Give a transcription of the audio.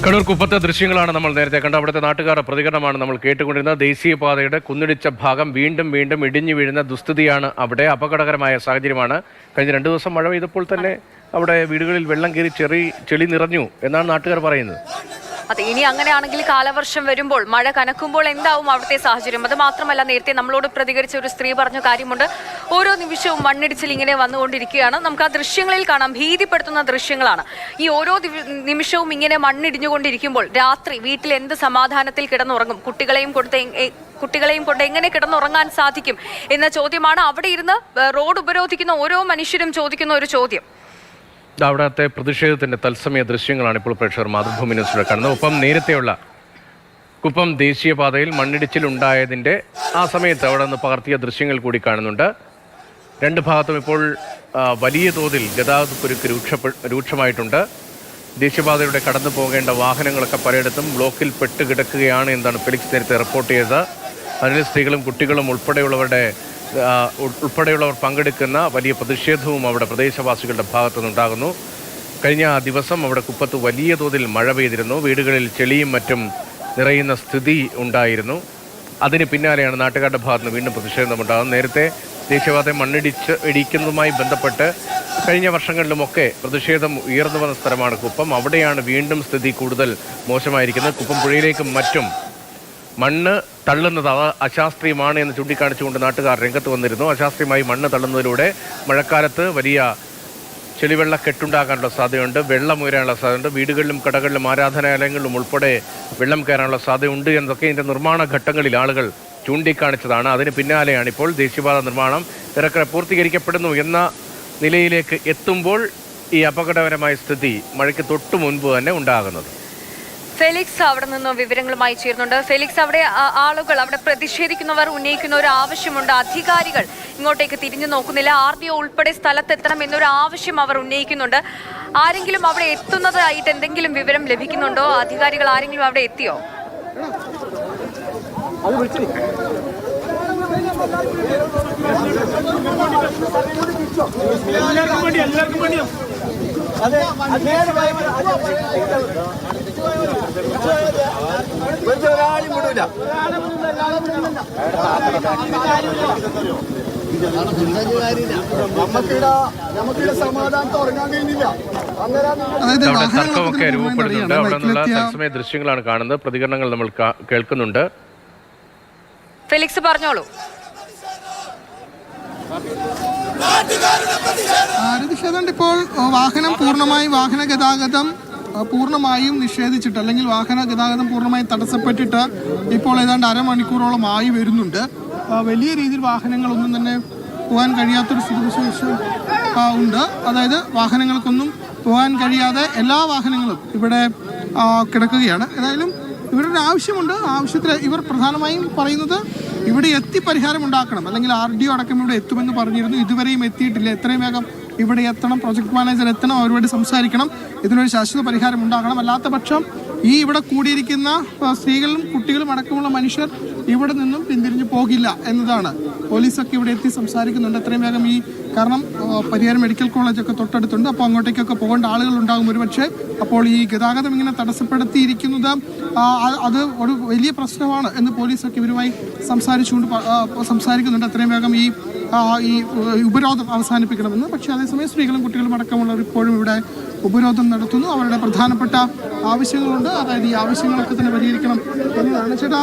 കണ്ണൂർ കുപ്പത്തെ ദൃശ്യങ്ങളാണ് നമ്മൾ നേരത്തെ കണ്ട. അവിടുത്തെ നാട്ടുകാരുടെ പ്രതികരണമാണ് നമ്മൾ കേട്ടുകൊണ്ടിരുന്നത്. ദേശീയപാതയുടെ കുന്നിടിച്ച ഭാഗം വീണ്ടും വീണ്ടും ഇടിഞ്ഞു വീഴുന്ന ദുസ്ഥിതിയാണ് അവിടെ. അപകടകരമായ സാഹചര്യമാണ്. കഴിഞ്ഞ 2 ദിവസം മഴ പെയ്തപ്പോൾ തന്നെ അവിടെ വീടുകളിൽ വെള്ളം കയറി ചെളി നിറഞ്ഞു എന്നാണ് നാട്ടുകാർ പറയുന്നത്. അതെ, ഇനി അങ്ങനെയാണെങ്കിൽ കാലവർഷം വരുമ്പോൾ മഴ കനക്കുമ്പോൾ എന്താവും അവിടുത്തെ സാഹചര്യം? അത് മാത്രമല്ല, നേരത്തെ നമ്മളോട് പ്രതികരിച്ച ഒരു സ്ത്രീ പറഞ്ഞ കാര്യമുണ്ട്. ഓരോ നിമിഷവും മണ്ണിടിച്ചിൽ ഇങ്ങനെ വന്നുകൊണ്ടിരിക്കുകയാണ്. നമുക്ക് ആ ദൃശ്യങ്ങളിൽ കാണാം, ഭീതിപ്പെടുത്തുന്ന ദൃശ്യങ്ങളാണ്. ഈ ഓരോ നിമിഷവും ഇങ്ങനെ മണ്ണിടിഞ്ഞുകൊണ്ടിരിക്കുമ്പോൾ രാത്രി വീട്ടിൽ എന്ത് സമാധാനത്തിൽ കിടന്നുറങ്ങും? കുട്ടികളെയും കൊണ്ട് എങ്ങനെ കിടന്നുറങ്ങാൻ സാധിക്കും എന്ന ചോദ്യമാണ് അവിടെ ഇരുന്ന് റോഡ് ഉപരോധിക്കുന്ന ഓരോ മനുഷ്യരും ചോദിക്കുന്ന ഒരു ചോദ്യം. അവിടത്തെ പ്രതിഷേധത്തിന്റെ തത്സമയ ദൃശ്യങ്ങളാണ് ഇപ്പോൾ പ്രേക്ഷകർ മാതൃഭൂമി ന്യൂസിലൂടെ കാണുന്നത്. ഒപ്പം നേരത്തെയുള്ള കുപ്പം ദേശീയപാതയിൽ മണ്ണിടിച്ചിലുണ്ടായതിൻ്റെ ആ സമയത്ത് അവിടെ നിന്ന് പകർത്തിയ ദൃശ്യങ്ങൾ കൂടി കാണുന്നുണ്ട്. 2 ഭാഗത്തും ഇപ്പോൾ വലിയ തോതിൽ ഗതാഗതക്കുരുക്ക് രൂക്ഷമായിട്ടുണ്ട്. ദേശീയപാതയുടെ കടന്നു പോകേണ്ട വാഹനങ്ങളൊക്കെ പലയിടത്തും ബ്ലോക്കിൽ പെട്ട് കിടക്കുകയാണ് എന്നാണ് ഫെലിക്സ് നേരത്തെ റിപ്പോർട്ട് ചെയ്തത്. അതിൽ സ്ത്രീകളും കുട്ടികളും ഉൾപ്പെടെയുള്ളവർ പങ്കെടുക്കുന്ന വലിയ പ്രതിഷേധവും അവിടെ പ്രദേശവാസികളുടെ ഭാഗത്തുനിന്നുണ്ടാകുന്നു. കഴിഞ്ഞ ദിവസം അവിടെ കുപ്പത്ത് വലിയ തോതിൽ മഴ പെയ്തിരുന്നു. വീടുകളിൽ ചെളിയും മറ്റും നിറയുന്ന സ്ഥിതി ഉണ്ടായിരുന്നു. അതിന് പിന്നാലെയാണ് നാട്ടുകാരുടെ ഭാഗത്തുനിന്ന് വീണ്ടും പ്രതിഷേധമുണ്ടാകുന്നത്. നേരത്തെ ദേശീയപാത ഇടിക്കുന്നതുമായി ബന്ധപ്പെട്ട് കഴിഞ്ഞ വർഷങ്ങളിലുമൊക്കെ പ്രതിഷേധം ഉയർന്നു വന്ന സ്ഥലമാണ് കുപ്പം. അവിടെയാണ് വീണ്ടും സ്ഥിതി കൂടുതൽ മോശമായിരിക്കുന്നത്. കുപ്പം പുഴയിലേക്കും മറ്റും മണ്ണ് തള്ളുന്നത് അശാസ്ത്രീയമാണ് എന്ന് ചൂണ്ടിക്കാണിച്ചുകൊണ്ട് നാട്ടുകാർ രംഗത്ത് വന്നിരുന്നു. അശാസ്ത്രീയമായി മണ്ണ് തള്ളുന്നതിലൂടെ മഴക്കാലത്ത് വലിയ ചെളിവെള്ളക്കെട്ടുണ്ടാകാനുള്ള സാധ്യതയുണ്ട്, വെള്ളം ഉയരാനുള്ള സാധ്യതയുണ്ട്, വീടുകളിലും കടകളിലും ആരാധനാലയങ്ങളിലും ഉൾപ്പെടെ വെള്ളം കയറാനുള്ള സാധ്യതയുണ്ട് എന്നൊക്കെ ഇതിൻ്റെ നിർമ്മാണ ഘട്ടങ്ങളിൽ ആളുകൾ ചൂണ്ടിക്കാണിച്ചതാണ്. അതിന് പിന്നാലെയാണ് ഇപ്പോൾ ദേശീയപാത നിർമ്മാണം ഏറെക്കുറെ പൂർത്തീകരിക്കപ്പെടുന്നു എന്ന നിലയിലേക്ക് എത്തുമ്പോൾ ഈ അപകടകരമായ സ്ഥിതി മഴയ്ക്ക് തൊട്ടു മുൻപ് തന്നെ ഉണ്ടാകുന്നത്. ഫെലിക്സ് അവിടെ നിന്ന് വിവരങ്ങളുമായി ചേരുന്നുണ്ട്. ഫെലിക്സ്, അവിടെ ആളുകൾ, അവിടെ പ്രതിഷേധിക്കുന്നവർ ഉന്നയിക്കുന്ന ഒരു ആവശ്യമുണ്ട്. അധികാരികൾ ഇങ്ങോട്ടേക്ക് തിരിഞ്ഞു നോക്കുന്നില്ല. RDO ഉൾപ്പെടെ സ്ഥലത്തെത്തണം എന്നൊരു ആവശ്യം അവർ ഉന്നയിക്കുന്നുണ്ട്. ആരെങ്കിലും അവിടെ എത്തുന്നതായിട്ട് എന്തെങ്കിലും വിവരം ലഭിക്കുന്നുണ്ടോ? അധികാരികൾ ആരെങ്കിലും അവിടെ എത്തിയോ? തർക്കമൊക്കെ രൂപപ്പെടുന്നുണ്ട്. അവിടെ നിന്നുള്ള തത്സമയ ദൃശ്യങ്ങളാണ് കാണുന്നത്. പ്രതികരണങ്ങൾ നമ്മൾ കേൾക്കുന്നുണ്ട്. ഫെലിക്സ് പറഞ്ഞോളൂ. ഇപ്പോൾ വാഹന ഗതാഗതം പൂർണ്ണമായും നിഷേധിച്ചിട്ട്, അല്ലെങ്കിൽ വാഹന ഗതാഗതം പൂർണ്ണമായും തടസ്സപ്പെട്ടിട്ട് ഇപ്പോൾ ഏതാണ്ട് അരമണിക്കൂറോളം ആയി വരുന്നുണ്ട്. വലിയ രീതിയിൽ വാഹനങ്ങളൊന്നും തന്നെ പോകാൻ കഴിയാത്തൊരു സ്ഥിതിവിശേഷം ഉണ്ട്. അതായത് വാഹനങ്ങൾക്കൊന്നും പോകാൻ കഴിയാതെ എല്ലാ വാഹനങ്ങളും ഇവിടെ കിടക്കുകയാണ്. ഏതായാലും ഇവരുടെ ആവശ്യമുണ്ട്. ആവശ്യത്തിൽ ഇവർ പ്രധാനമായും പറയുന്നത് ഇവിടെ എത്തി പരിഹാരം ഉണ്ടാക്കണം, അല്ലെങ്കിൽ RDO അടക്കം ഇവിടെ എത്തുമെന്ന് പറഞ്ഞിരുന്നു. ഇതുവരെയും എത്തിയിട്ടില്ല. എത്രയും വേഗം ഇവിടെ എത്തണം, പ്രൊജക്ട് മാനേജർ എത്തണം, അവരോട് സംസാരിക്കണം, ഇതിനൊരു ശാശ്വത പരിഹാരം ഉണ്ടാകണം. അല്ലാത്ത പക്ഷം ഇവിടെ കൂടിയിരിക്കുന്ന സ്ത്രീകളും കുട്ടികളും അടക്കമുള്ള മനുഷ്യർ ഇവിടെ നിന്നും പിന്തിരിഞ്ഞു പോകില്ല എന്നതാണ്. പോലീസൊക്കെ ഇവിടെ എത്തി സംസാരിക്കുന്നുണ്ട്. എത്രയും വേഗം കാരണം പരിയാരം മെഡിക്കൽ കോളേജൊക്കെ തൊട്ടടുത്തുണ്ട്. അപ്പോൾ അങ്ങോട്ടേക്കൊക്കെ പോകേണ്ട ആളുകളുണ്ടാകും ഒരുപക്ഷെ. അപ്പോൾ ഈ ഗതാഗതം ഇങ്ങനെ തടസ്സപ്പെടുത്തിയിരിക്കുന്നത് അത് ഒരു വലിയ പ്രശ്നമാണ് എന്ന് പോലീസൊക്കെ ഇവരുമായി സംസാരിക്കുന്നുണ്ട്. എത്രയും വേഗം ഈ ഉപരോധം അവസാനിപ്പിക്കണമെന്ന്. പക്ഷേ അതേസമയം സ്ത്രീകളും കുട്ടികളും അടക്കമുള്ളവർ ഇപ്പോഴും ഇവിടെ ഉപരോധം നടത്തുന്നു. അവരുടെ പ്രധാനപ്പെട്ട ആവശ്യങ്ങളുണ്ട്. അതായത് ഈ ആവശ്യങ്ങളൊക്കെ തന്നെ പരിഹരിക്കണം എന്നതാണ്. ചേട്ടാ,